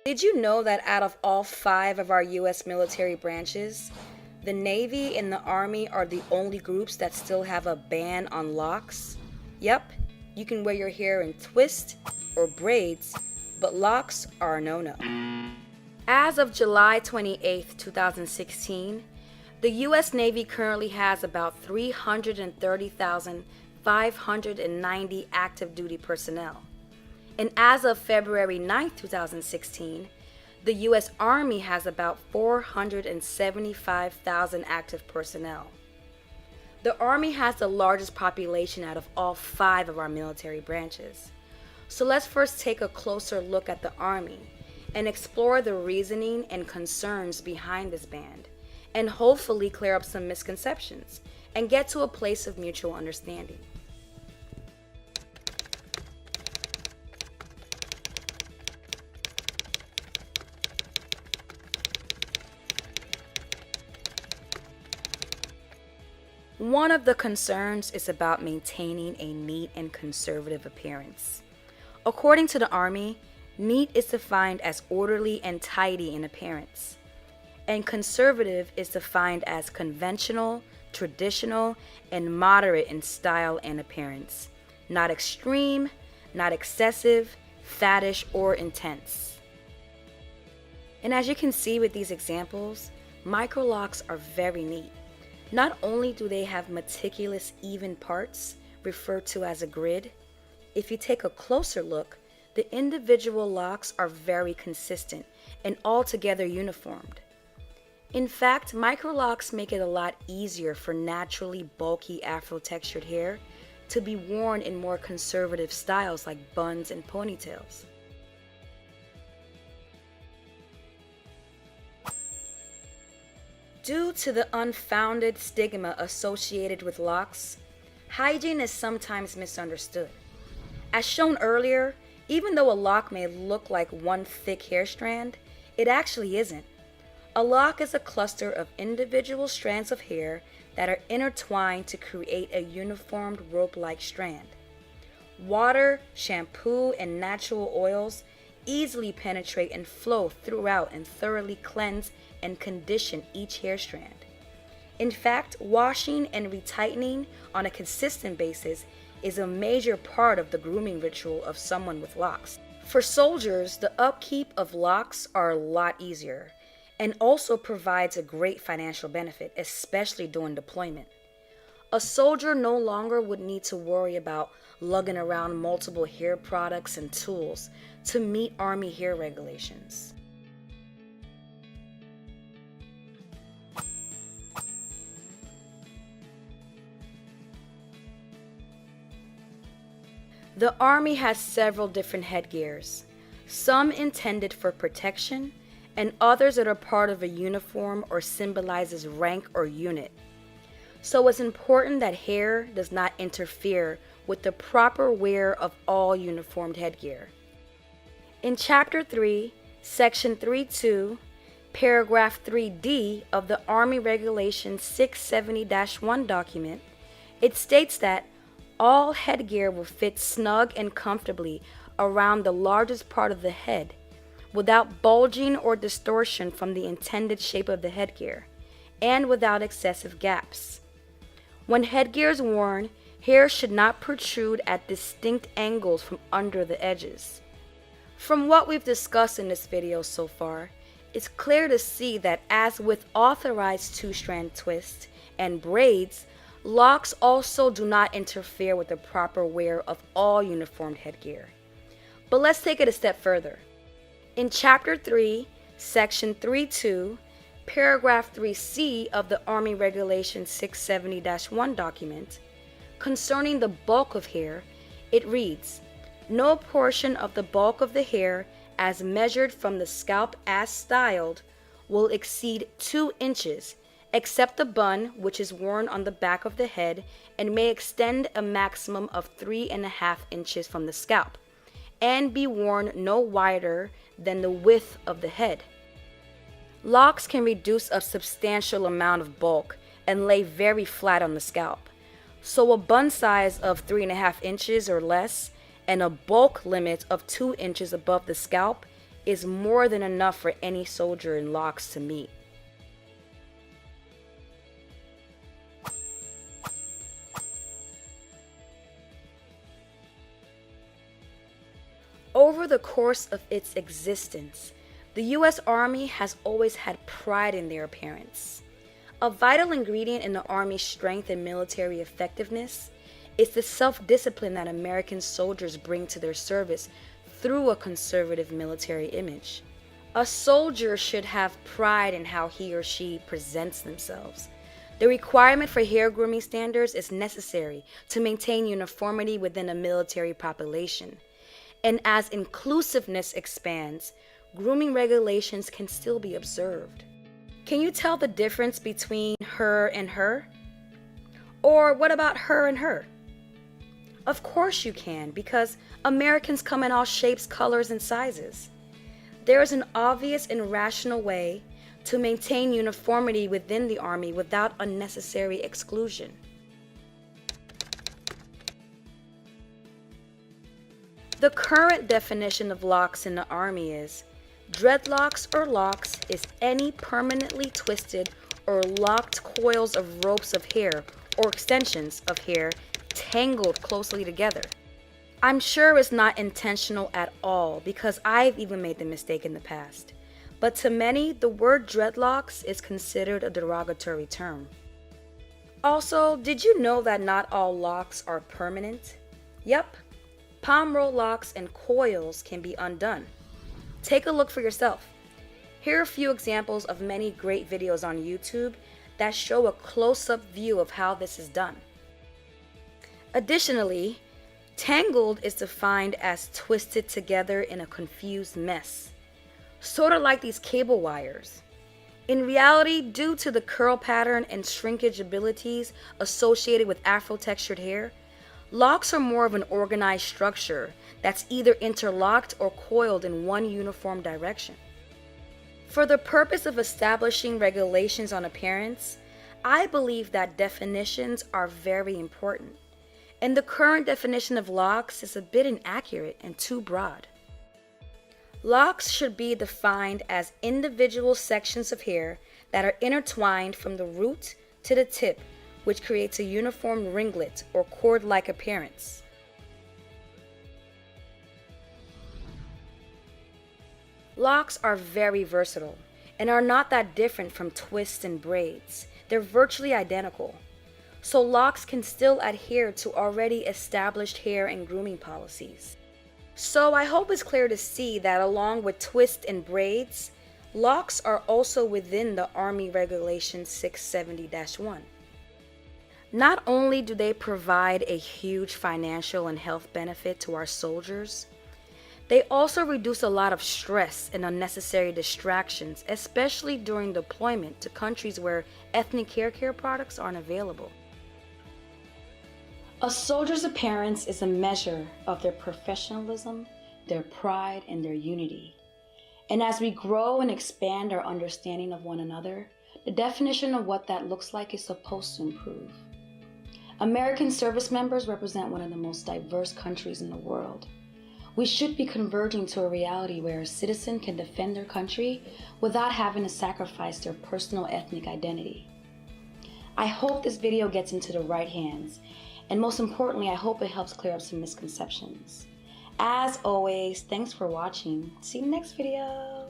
Did you know that out of all 5 of our U.S. military branches, the Navy and the Army are the only groups that still have a ban on locks? Yep, you can wear your hair in twists or braids, but locks are a no-no. As of July 28, 2016, the U.S. Navy currently has about 330,590 active duty personnel. And as of February 9, 2016, the U.S. Army has about 475,000 active personnel. The Army has the largest population out of all 5 of our military branches. So let's first take a closer look at the Army and explore the reasoning and concerns behind this ban, and hopefully clear up some misconceptions and get to a place of mutual understanding. One of the concerns is about maintaining a neat and conservative appearance. According to the Army, neat is defined as orderly and tidy in appearance, and conservative is defined as conventional, traditional, and moderate in style and appearance, not extreme, not excessive, faddish, or intense. And as you can see with these examples, micro locks are very neat. Not only do they have meticulous even parts, referred to as a grid, if you take a closer look, the individual locks are very consistent and altogether uniformed. In fact, micro locks make it a lot easier for naturally bulky afro-textured hair to be worn in more conservative styles like buns and ponytails. Due to the unfounded stigma associated with locks, hygiene is sometimes misunderstood. As shown earlier, even though a lock may look like one thick hair strand, it actually isn't. A lock is a cluster of individual strands of hair that are intertwined to create a uniformed rope-like strand. Water, shampoo, and natural oils easily penetrate and flow throughout and thoroughly cleanse and condition each hair strand. In fact, washing and retightening on a consistent basis is a major part of the grooming ritual of someone with locks. For soldiers, the upkeep of locks are a lot easier and also provides a great financial benefit, especially during deployment. A soldier no longer would need to worry about lugging around multiple hair products and tools to meet Army hair regulations. The Army has several different headgears, some intended for protection and others that are part of a uniform or symbolizes rank or unit. So it's important that hair does not interfere with the proper wear of all uniformed headgear. In Chapter 3, Section 3.2, Paragraph 3D of the Army Regulation 670-1 document, it states that all headgear will fit snug and comfortably around the largest part of the head without bulging or distortion from the intended shape of the headgear, and without excessive gaps. When headgear is worn, hair should not protrude at distinct angles from under the edges. From what we've discussed in this video so far, it's clear to see that as with authorized 2-strand twists and braids, locks also do not interfere with the proper wear of all uniformed headgear. But let's take it a step further. In Chapter 3, Section 3.2, Paragraph 3C of the Army Regulation 670-1 document, concerning the bulk of hair, it reads, "No portion of the bulk of the hair as measured from the scalp as styled will exceed 2 inches, except the bun, which is worn on the back of the head and may extend a maximum of 3.5 inches from the scalp, and be worn no wider than the width of the head." Locks can reduce a substantial amount of bulk and lay very flat on the scalp. So a bun size of 3.5 inches or less and a bulk limit of 2 inches above the scalp is more than enough for any soldier in Locs to meet. Over the course of its existence, the U.S. Army has always had pride in their appearance. A vital ingredient in the Army's strength and military effectiveness is the self-discipline that American soldiers bring to their service through a conservative military image. A soldier should have pride in how he or she presents themselves. The requirement for hair grooming standards is necessary to maintain uniformity within a military population. And as inclusiveness expands, grooming regulations can still be observed. Can you tell the difference between her and her? Or what about her and her? Of course you can, because Americans come in all shapes, colors, and sizes. There is an obvious and rational way to maintain uniformity within the Army without unnecessary exclusion. The current definition of locks in the Army is dreadlocks or locks is any permanently twisted or locked coils of ropes of hair or extensions of hair tangled closely together. I'm sure it's not intentional at all because I've even made the mistake in the past. But to many, the word dreadlocks is considered a derogatory term. Also, did you know that not all locks are permanent? Yep. Palm roll locks and coils can be undone. Take a look for yourself. Here are a few examples of many great videos on YouTube that show a close-up view of how this is done. Additionally, tangled is defined as twisted together in a confused mess, sort of like these cable wires. In reality, due to the curl pattern and shrinkage abilities associated with Afro-textured hair, locks are more of an organized structure that's either interlocked or coiled in one uniform direction. For the purpose of establishing regulations on appearance, I believe that definitions are very important, and the current definition of locks is a bit inaccurate and too broad. Locks should be defined as individual sections of hair that are intertwined from the root to the tip, which creates a uniform ringlet or cord-like appearance. Locks are very versatile and are not that different from twists and braids. They're virtually identical. So locks can still adhere to already established hair and grooming policies. So I hope it's clear to see that along with twists and braids, locks are also within the Army Regulation 670-1. Not only do they provide a huge financial and health benefit to our soldiers, they also reduce a lot of stress and unnecessary distractions, especially during deployment to countries where ethnic hair care products aren't available. A soldier's appearance is a measure of their professionalism, their pride, and their unity. And as we grow and expand our understanding of one another, the definition of what that looks like is supposed to improve. American service members represent one of the most diverse countries in the world. We should be converging to a reality where a citizen can defend their country without having to sacrifice their personal ethnic identity. I hope this video gets into the right hands, and most importantly, I hope it helps clear up some misconceptions. As always, thanks for watching. See you in the next video.